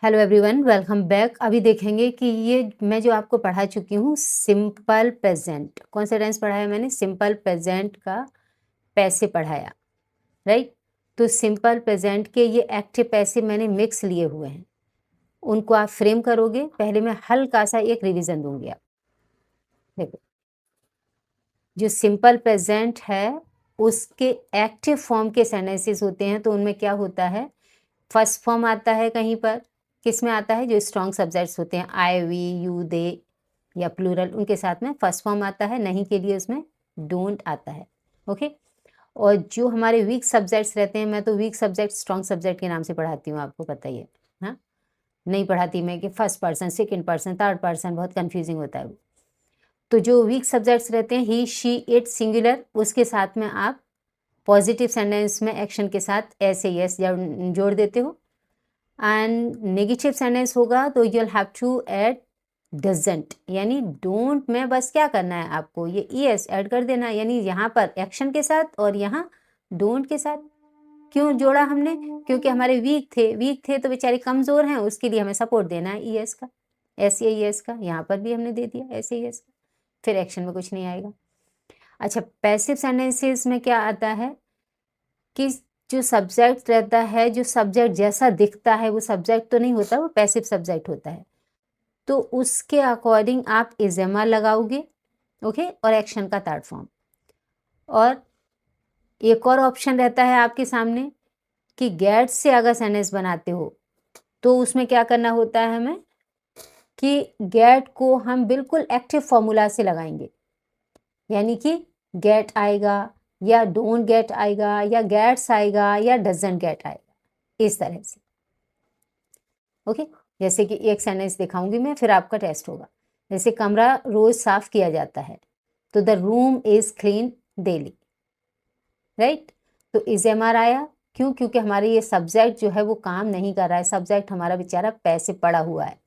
Hello everyone, welcome back. अभी देखेंगे कि ये मैं जो आपको पढ़ा चुकी हूँ सिंपल प्रेजेंट। कौन सा टेंस पढ़ाया मैंने? सिंपल प्रेजेंट का पैसे पढ़ाया, राइट। तो सिंपल प्रेजेंट के ये एक्टिव पैसे मैंने मिक्स लिए हुए हैं, उनको आप फ्रेम करोगे। पहले मैं हल्का सा एक रिवीजन दूंगी। आप देखो, जो सिंपल प्रेजेंट है उसके एक्टिव फॉर्म के सेंटेंसेस होते हैं, तो उनमें क्या होता है? फर्स्ट फॉर्म आता है कहीं पर, किस में आता है? जो स्ट्रॉन्ग सब्जेक्ट्स होते हैं, आई, वी, यू, दे या प्लूरल, उनके साथ में फर्स्ट फॉर्म आता है। नहीं के लिए उसमें डोंट आता है। ओके। और जो हमारे वीक सब्जेक्ट्स रहते हैं, मैं तो वीक सब्जेक्ट स्ट्रॉन्ग सब्जेक्ट के नाम से पढ़ाती हूँ, आपको पता ही है। हाँ, नहीं पढ़ाती मैं कि first person, second person, third person, बहुत कन्फ्यूजिंग होता है वो। तो जो वीक सब्जेक्ट्स रहते हैं, ही, शी, इट, सिंगुलर, उसके साथ में आप पॉजिटिव सेंटेंस में एक्शन के साथ ऐसे यस जोड़ देते हो। एंड नेगेटिव सेंटेंस होगा तो you will have to add doesn't, यानी डोंट में बस क्या करना है आपको? ये ईएस ऐड कर देना, यानी यहाँ पर एक्शन के साथ और यहाँ डोंट के साथ। क्यों जोड़ा हमने? क्योंकि हमारे वीक थे तो बेचारे कमजोर हैं, उसके लिए हमें सपोर्ट देना है ईएस का, ऐसे ईएस का। यहाँ पर भी हमने दे दिया ऐसे ईएस का, फिर एक्शन में कुछ नहीं आएगा। अच्छा, पैसिव सेंटेंसेस में क्या आता है कि जो सब्जेक्ट रहता है, जो सब्जेक्ट जैसा दिखता है वो सब्जेक्ट तो नहीं होता, वो पैसिव सब्जेक्ट होता है। तो उसके अकॉर्डिंग आप इजेमा लगाओगे, ओके, और एक्शन का थर्ड फॉर्म। और एक और ऑप्शन रहता है आपके सामने कि गेट से अगर सेंटेंस बनाते हो तो उसमें क्या करना होता है हमें कि गेट को हम बिल्कुल एक्टिव फॉर्मूला से लगाएंगे, यानी कि गेट आएगा या डोंट गेट आएगा या गेट्स आएगा या डजंट गेट आएगा, इस तरह से। ओके। जैसे कि एक सेंटेंस दिखाऊंगी मैं, फिर आपका टेस्ट होगा। जैसे कमरा रोज साफ किया जाता है, तो the room is clean daily, right. तो इज एम आर आया, क्यों? क्योंकि हमारे ये सब्जेक्ट जो है वो काम नहीं कर रहा है, सब्जेक्ट हमारा बेचारा पैसे पड़ा हुआ है।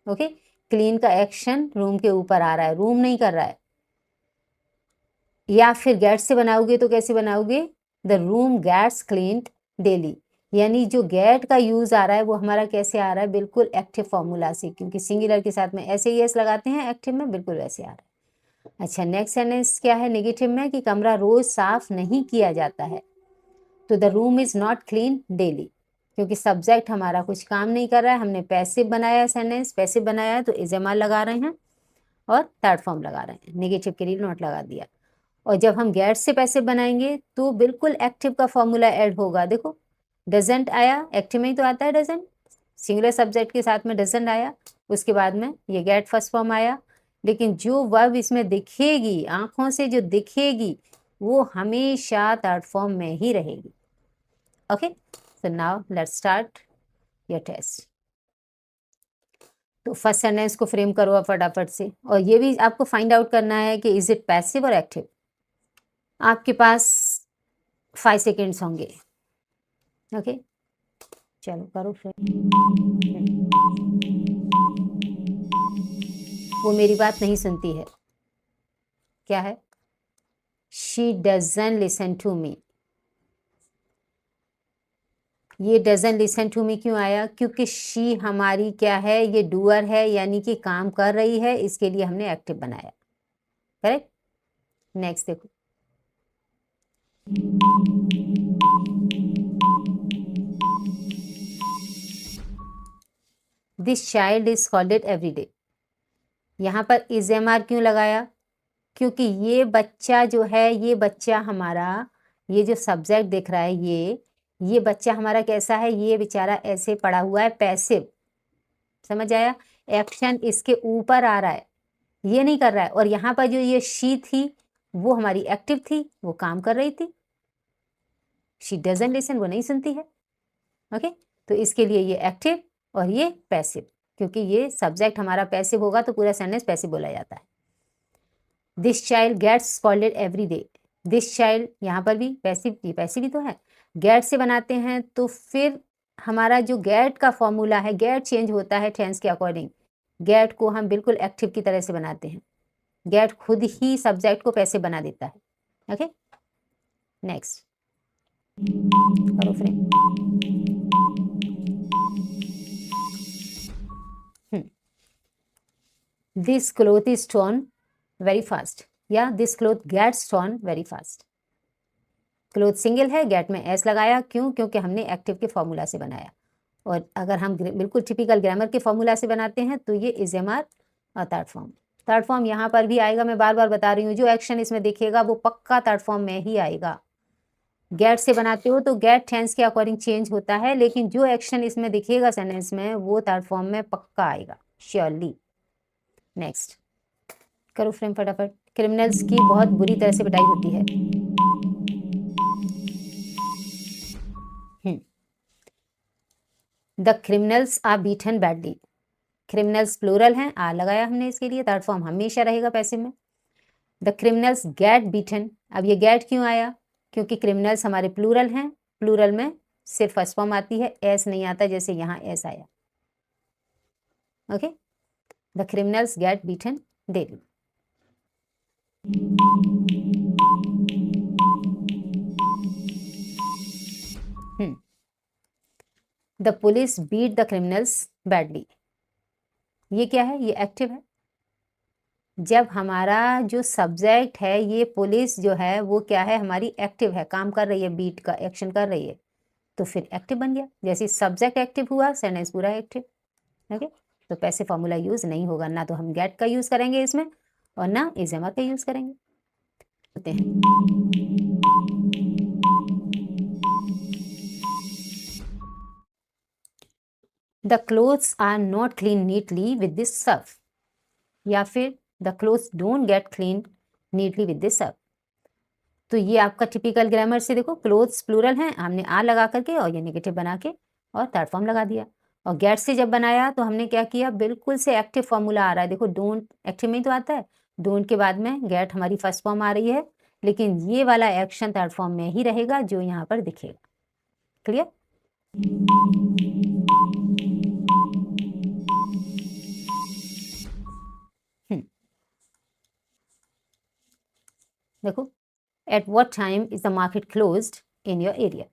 ओके। क्लीन का एक्शन रूम के ऊपर आ रहा है, रूम नहीं कर रहा है। या फिर गेट से बनाओगे तो कैसे बनाओगे? The room gets cleaned daily, यानी जो गेट का यूज आ रहा है वो हमारा कैसे आ रहा है? बिल्कुल एक्टिव फॉर्मूला से, क्योंकि सिंगुलर के साथ में ऐसे ही एस लगाते हैं एक्टिव में, बिल्कुल वैसे आ रहा है। अच्छा, नेक्स्ट सेंटेंस क्या है नेगेटिव में? कि कमरा रोज साफ नहीं किया जाता है, तो the room is not clean daily, क्योंकि सब्जेक्ट हमारा कुछ काम नहीं कर रहा है। हमने पैसिव बनाया सेंटेंस, पैसिव बनाया है तो इजेमा लगा रहे हैं और थर्ड फॉर्म लगा रहे हैं, नेगेटिव के लिए नॉट लगा दिया। और जब हम गेट से पैसिव बनाएंगे तो बिल्कुल एक्टिव का फॉर्मूला ऐड होगा। देखो, डजंट आया, एक्टिव में ही तो आता है डजंट, सिंगुलर सब्जेक्ट के साथ में डजंट आया, उसके बाद में ये गेट फर्स्ट फॉर्म आया। लेकिन जो वर्ब इसमें दिखेगी, आंखों से जो दिखेगी, वो हमेशा थर्ड फॉर्म में ही रहेगी। Okay, so now let's start your test. तो फर्स्ट सेंटेंस को फ्रेम करो आप फटाफट से, और ये भी आपको फाइंड आउट करना है कि इज इट पैसिव और एक्टिव। आपके पास 5 सेकेंड्स होंगे। ओके, चलो करो फिर। वो मेरी बात नहीं सुनती है, क्या है? She doesn't listen to me. ये डजंट लिसन टू मी क्यों आया? क्योंकि शी हमारी क्या है? ये डूअर है, यानी कि काम कर रही है, इसके लिए हमने एक्टिव बनाया। करेक्ट। नेक्स्ट देखो, this child is scolded every day. यहाँ पर इज एम आर क्यों लगाया? क्योंकि ये बच्चा जो है, ये बच्चा हमारा, ये जो सब्जेक्ट दिख रहा है, ये बच्चा हमारा कैसा है? ये बेचारा ऐसे पड़ा हुआ है, पैसिव। समझ आया? एक्शन इसके ऊपर आ रहा है, ये नहीं कर रहा है। और यहाँ पर जो ये शी थी वो हमारी एक्टिव थी, वो काम कर रही थी। शी डजंट लिसन, वो नहीं सुनती है। ओके, तो इसके लिए ये एक्टिव और ये पैसिव, क्योंकि ये सब्जेक्ट हमारा पैसिव होगा तो पूरा सेंटेंस पैसिव बोला जाता है। This child gets scolded every day. This child यहाँ पर भी पैसिव, ये पैसिव ही तो है। गेट से बनाते हैं तो फिर हमारा जो गेट का फॉर्मूला है, गेट चेंज होता है टेंस के अकॉर्डिंग। गेट को हम बिल्कुल एक्टिव की तरह से बनाते हैं, गेट खुद ही सब्जेक्ट को पैसिव बना देता है। ओके, नेक्स्ट करो friend. This cloth is torn very fast, या this cloth gets torn very fast. Cloth single है, गेट में एस लगाया, क्यों? क्योंकि हमने एक्टिव के फॉर्मूला से बनाया। और अगर हम बिल्कुल टिपिकल ग्रामर के फॉर्मूला से बनाते हैं तो ये इज एम आर और थर्ड फॉर्म। थर्ड फॉर्म यहाँ पर भी आएगा, मैं बार बार बता रही हूँ, जो एक्शन इसमें दिखेगा वो पक्का थर्ड फॉर्म में ही आएगा। गेट से बनाते हो तो गेट टेंस के अकॉर्डिंग चेंज होता है, लेकिन जो एक्शन इसमें दिखेगा सेंटेंस में वो थर्ड फॉर्म में पक्का आएगा, श्योरली। नेक्स्ट करो फ्रेम फटाफट। क्रिमिनल्स की बहुत बुरी तरह से पिटाई होती है। The criminals are beaten badly. Criminals plural हैं, आ लगाया हमने इसके लिए, थर्ड फॉर्म हमेशा रहेगा पैसिव में। द क्रिमिनल्स गेट बीटन, अब ये गेट क्यों आया? क्योंकि क्रिमिनल्स हमारे प्लूरल हैं, प्लूरल में सिर्फ फर्स्ट फॉर्म आती है, एस नहीं आता, जैसे यहाँ एस आया। Okay, the criminals get beaten daily. The police beat the criminals badly. ये क्या है? ये एक्टिव है। जब हमारा जो सब्जेक्ट है ये पुलिस जो है वो क्या है? हमारी एक्टिव है, काम कर रही है, बीट का एक्शन कर रही है, तो फिर एक्टिव बन गया। जैसे सब्जेक्ट एक्टिव हुआ, सेंटेंस पूरा एक्टिव। ओके, तो पैसे फॉर्मूला यूज नहीं होगा, ना तो हम गेट का यूज करेंगे इसमें और ना इज एम आर का यूज करेंगे। होते हैं the clothes are not clean neatly with this Surf, या फिर the clothes don't get clean neatly with this Surf. तो ये आपका टिपिकल ग्रामर से देखो, क्लोथ्स प्लूरल हैं, हमने आ लगा करके और ये नेगेटिव बना के और थर्ड फॉर्म लगा दिया। और गेट से जब बनाया तो हमने क्या किया? बिल्कुल से एक्टिव फॉर्मूला आ रहा है, देखो डोंट एक्टिव में ही तो आता है, डोंट के बाद में गेट हमारी फर्स्ट फॉर्म आ रही है, लेकिन ये वाला एक्शन थर्ड फॉर्म में ही रहेगा जो यहाँ पर दिखेगा। क्लियर? देखो, at what time is the market closed in your area.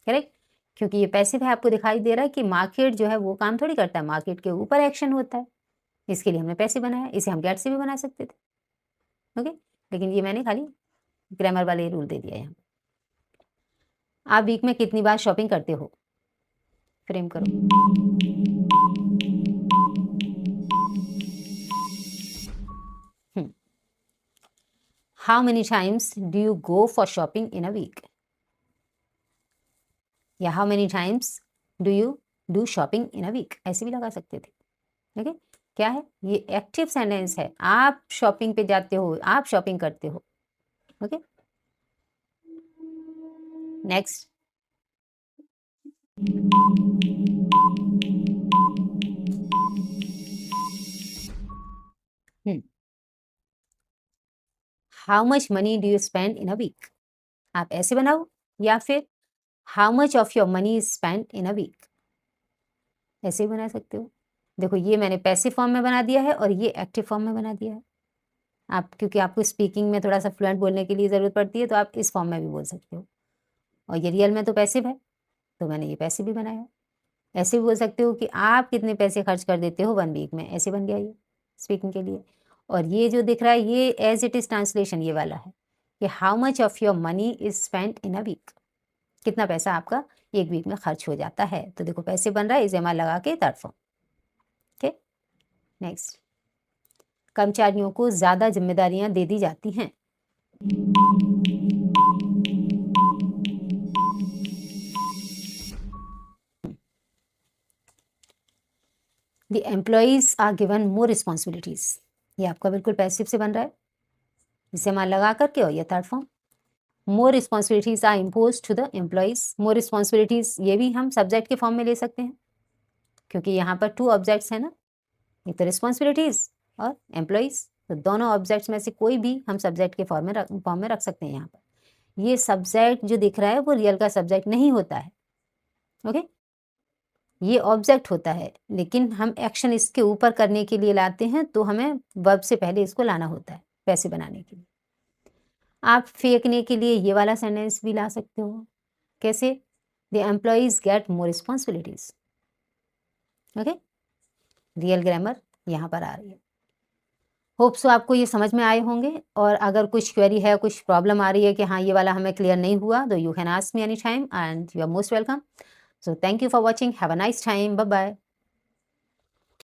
Correct, क्योंकि ये पैसिव है, आपको दिखाई दे रहा है कि मार्केट जो है वो काम थोड़ी करता है, मार्केट के ऊपर एक्शन होता है, इसके लिए हमने पैसिव बनाया। इसे हम गेट से भी बना सकते थे। ओके, लेकिन ये मैंने खाली ग्रामर वाले रूल दे दिया यहाँ। आप वीक में कितनी बार शॉपिंग करते हो? फ्रेम करो। How many times do you go for shopping in a week, या how many times do you do shopping in a week, ऐसे भी लगा सकते थे। ओके, क्या है? ये एक्टिव सेंटेंस है, आप शॉपिंग पे जाते हो, आप शॉपिंग करते हो। Okay, next how much money do you spend in a week. आप ऐसे बनाओ, या फिर how much of your money is spend in a week, ऐसे भी बना सकते हो। देखो, ये मैंने पैसिव फॉर्म में बना दिया है और ये एक्टिव फॉर्म में बना दिया है। आप क्योंकि आपको स्पीकिंग में थोड़ा सा फ्लुएंट बोलने के लिए ज़रूरत पड़ती है, तो आप इस फॉर्म में भी बोल सकते हो। और ये रियल में तो पैसिव है, तो मैंने ये पैसिव भी बनाया। ऐसे भी बोल सकते हो कि आप कितने पैसे खर्च कर देते हो 1 वीक में, ऐसे बन गया ये स्पीकिंग के लिए। और ये जो दिख रहा है ये एज इट इज़ ट्रांसलेशन ये वाला है कि how much of your money is spent in a week, कितना पैसा आपका एक वीक में खर्च हो जाता है। तो देखो पैसे बन रहा है, इज एम आर लगा के थर्ड फॉर्म। ओके, नेक्स्ट कर्मचारियों को ज़्यादा जिम्मेदारियां दे दी जाती हैं। The employees are given more responsibilities, ये आपका बिल्कुल पैसिव से बन रहा है, इसे मान लगा करके, और ये third form. More responsibilities are impose to the employees, more responsibilities ये भी हम सब्जेक्ट के फॉर्म में ले सकते हैं, क्योंकि यहाँ पर 2 ऑब्जेक्ट्स हैं ना, एक तो रिस्पॉन्सिबिलिटीज़ और एम्प्लॉयज़, तो दोनों ऑब्जेक्ट्स में से कोई भी हम सब्जेक्ट के फॉर्म में रख सकते हैं। यहाँ पर ये सब्जेक्ट जो दिख रहा है वो रियल का सब्जेक्ट नहीं होता है। ओके, ये ऑब्जेक्ट होता है, लेकिन हम एक्शन इसके ऊपर करने के लिए लाते हैं, तो हमें वर्ब से पहले इसको लाना होता है पैसे बनाने के लिए। आप फेंकने के लिए ये वाला सेंटेंस भी ला सकते हो। कैसे? The employees get more responsibilities. Okay, real grammar यहाँ पर आ रही है। होप सो आपको ये समझ में आए होंगे, और अगर कुछ क्वेरी है, कुछ प्रॉब्लम आ रही है कि हाँ ये वाला हमें क्लियर नहीं हुआ, तो you can ask me any time and you are most welcome. So thank you for watching, have a nice time, bye bye.